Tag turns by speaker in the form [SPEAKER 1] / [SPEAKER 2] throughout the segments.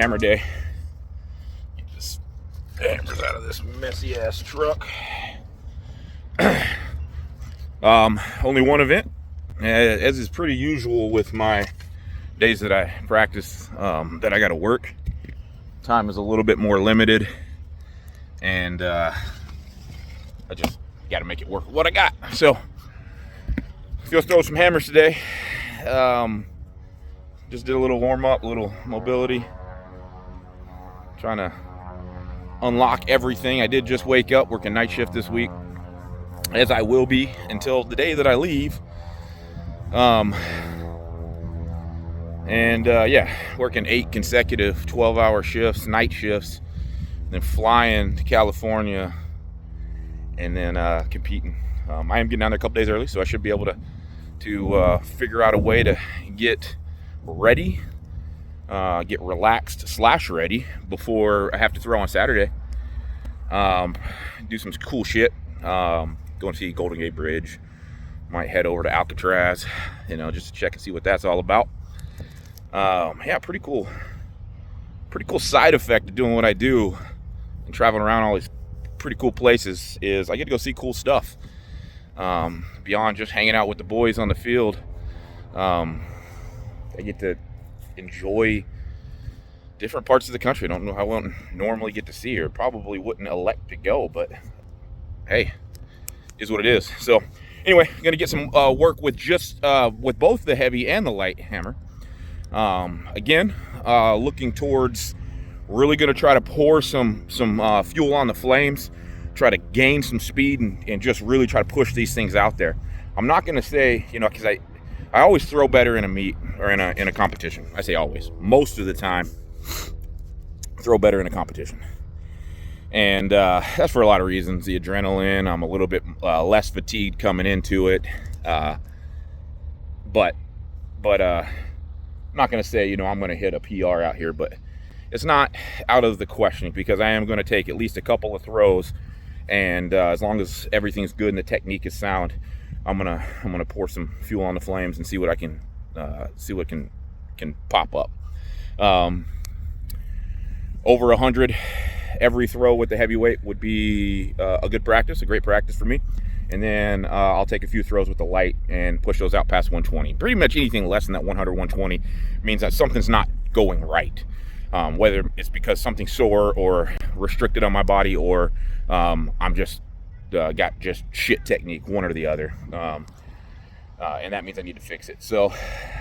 [SPEAKER 1] hammer day. Get this hammers out of this messy ass truck. Only one event, as is pretty usual with my days that I practice, that I got to work. Time is a little bit more limited, and I just got to make it work with what I got. So let's go throw some hammers today. Just did a little warm up, a little mobility, trying to unlock everything. I did just wake up, working night shift this week, as I will be until the day that I leave. Yeah, working 8 consecutive 12-hour shifts, night shifts, then flying to California, and then competing. I am getting down there a couple days early, so I should be able to figure out a way to get ready, get relaxed / ready before I have to throw on Saturday. Do some cool shit. Go and see Golden Gate Bridge. Might head over to Alcatraz, just to check and see what that's all about. Yeah, pretty cool side effect of doing what I do and traveling around all these pretty cool places is I get to go see cool stuff. Beyond just hanging out with the boys on the field, I get to enjoy different parts of the country. I don't know how I won't normally get to see, or probably wouldn't elect to go, but hey, is what it is. So anyway, I'm gonna get some work with with both the heavy and the light hammer. Again, looking towards really gonna try to pour some fuel on the flames, try to gain some speed, and just really try to push these things out there. I'm not gonna say, because I always throw better in a meet or in a competition. I say always, most of the time, throw better in a competition. And that's for a lot of reasons. The adrenaline, I'm a little bit less fatigued coming into it. But I'm not going to say, I'm going to hit a PR out here, but it's not out of the question, because I am going to take at least a couple of throws, and as long as everything's good and the technique is sound, I'm gonna pour some fuel on the flames and see what I can can pop up. Over 100 every throw with the heavyweight would be a good practice, a great practice for me. And then I'll take a few throws with the light and push those out past 120. Pretty much anything less than that 100, 120 means that something's not going right. Whether it's because something's sore or restricted on my body, or I'm just got just shit technique, one or the other. And that means I need to fix it. So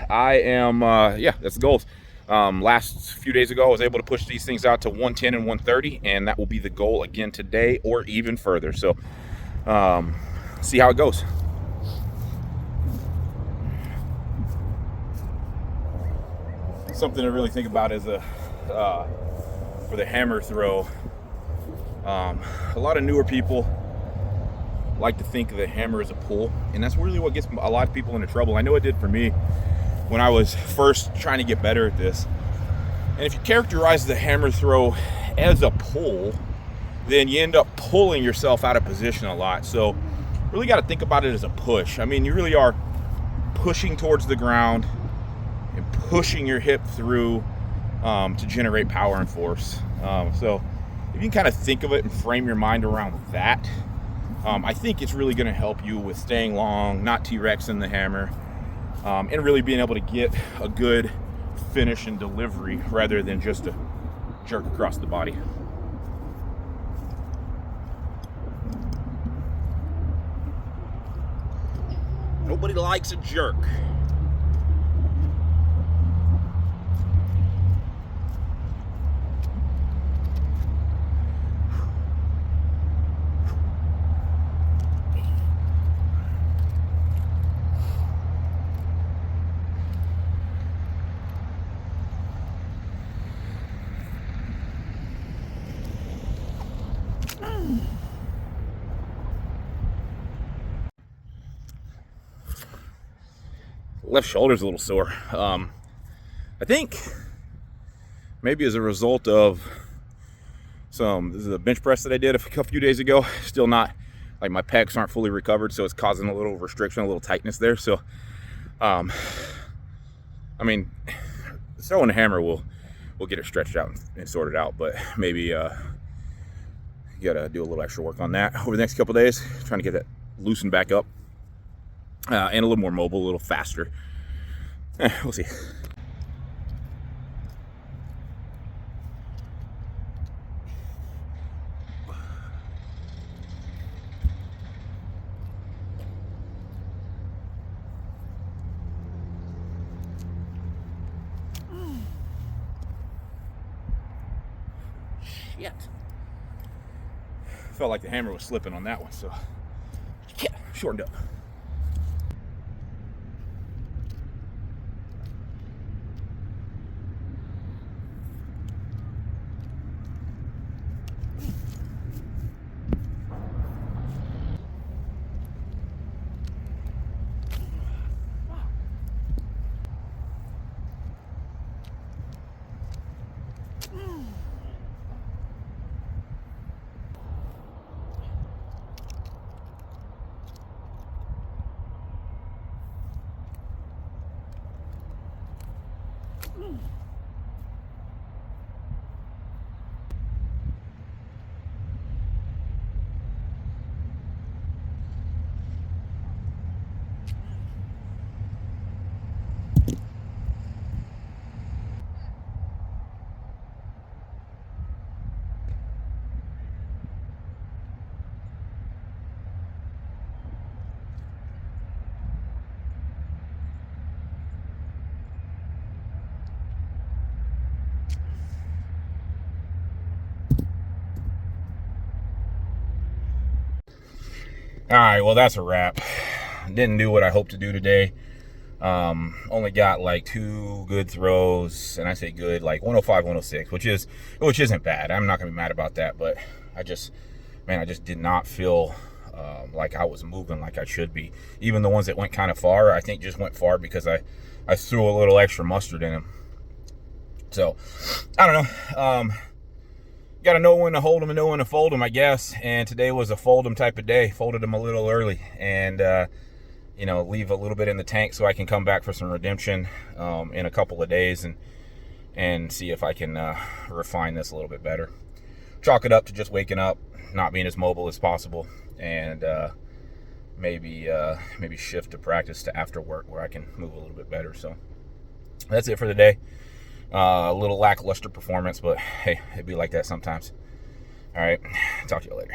[SPEAKER 1] I am, that's the goals. Last few days ago, I was able to push these things out to 110 and 130, and that will be the goal again today, or even further. So see how it goes. Something to really think about is for the hammer throw. A lot of newer people like to think the hammer is a pull, and that's really what gets a lot of people into trouble. I know it did for me when I was first trying to get better at this. And if you characterize the hammer throw as a pull, then you end up pulling yourself out of position a lot. So really got to think about it as a push. I mean, you really are pushing towards the ground and pushing your hip through to generate power and force. So if you can kind of think of it and frame your mind around that, I think it's really going to help you with staying long, not T-Rexing the hammer, and really being able to get a good finish and delivery rather than just a jerk across the body. Nobody likes a jerk. Left shoulder's a little sore. I think maybe as a result of this is a bench press that I did a few days ago. Still not, like, my pecs aren't fully recovered, so it's causing a little restriction, a little tightness there. So I mean, throwing a hammer will we'll get it stretched out and sorted out. But maybe you gotta do a little extra work on that over the next couple days, trying to get that loosened back up and a little more mobile, a little faster. We'll see. Shit. Felt like the hammer was slipping on that one, so yeah, shortened up. All right, well, that's a wrap. Didn't do what I hoped to do today. Only got like 2 good throws, and I say good, like 105, 106, which isn't bad. I'm not gonna be mad about that, but I just did not feel like I was moving like I should be. Even the ones that went kind of far, I think just went far because I threw a little extra mustard in them. So I don't know. Got to know when to hold them and know when to fold them, I guess. And today was a fold them type of day. Folded them a little early, and you know, leave a little bit in the tank so I can come back for some redemption in a couple of days and see if I can refine this a little bit better. Chalk it up to just waking up, not being as mobile as possible, and maybe shift to practice to after work where I can move a little bit better. So that's it for the day. A little lackluster performance, but hey, it'd be like that sometimes. All right, talk to you later.